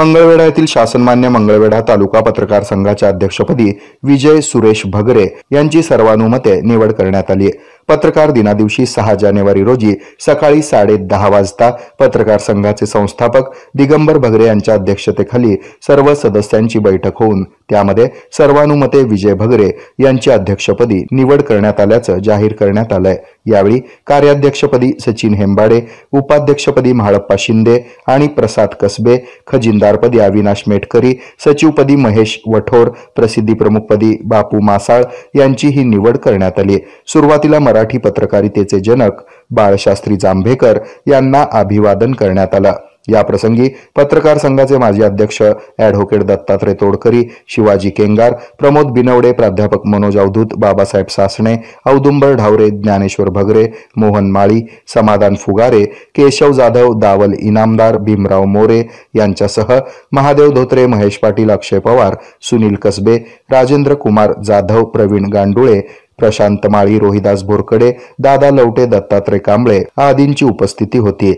मंगळवेढा येथील शासनमान्य मंगळवेढा तालुका पत्रकार संघाच्या अध्यक्षपदी विजय सुरेश भगरे यांची सर्वानुमते निवड करण्यात आली। पत्रकार दिनादिवशी 6 जानेवारी रोजी सकाळी 10:30 वाजता पत्रकार संघाचे संस्थापक दिगंबर भगरे यांच्या अध्यक्षतेखाली सर्व सदस्यांची बैठक होऊन त्यामध्ये सर्वानुमते विजय भगरे यांची अध्यक्षपदी निवड करण्यात आल्याचं जाहीर करण्यात आलंय। यावेळी कार्याध्यक्षपदी सचिन हेंबाडे, उपाध्यक्षपदी म्हाळप्पा शिंदे आणि प्रसाद कसबे, खजिनदारपदी अविनाश मेटकरी, सचिवपदी महेश वठोर, प्रसिद्धी प्रमुखपदी बापू मासाळ यांची ही निवड करण्यात आली। सुरुवातीला मराठी पत्रकारितेचे जनक बाळशास्त्री जांभेकर यांना अभिवादन करण्यात आलं। या प्रसंगी पत्रकार संघाचे माजी अध्यक्ष ॲडव्होकेट दत्तात्रय तोडकरी, शिवाजी केंगार, प्रमोद बिनवडे, प्राध्यापक मनोज अवधूत, बाबासाहेब सासणे, औदुंबर ढावरे, ज्ञानेश्वर भगरे, मोहन माळी, समाधान फुगारे, केशव जाधव, दावल इनामदार, भीमराव मोरे यांच्यासह महादेव धोत्रे, महेश पाटील, अक्षय पवार, सुनील कसबे, राजेंद्र कुमार जाधव, प्रवीण गांडुळे, प्रशांत माळी, रोहिदास भोरकडे, दादा लवटे, दत्तात्रय कांबळे आदींची उपस्थिती होती।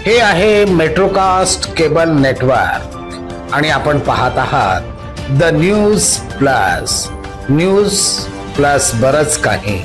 हे आहे मेट्रोकास्ट केबल नेटवर्क आणि आपण पाहत आहात द न्यूज प्लस बरच काही।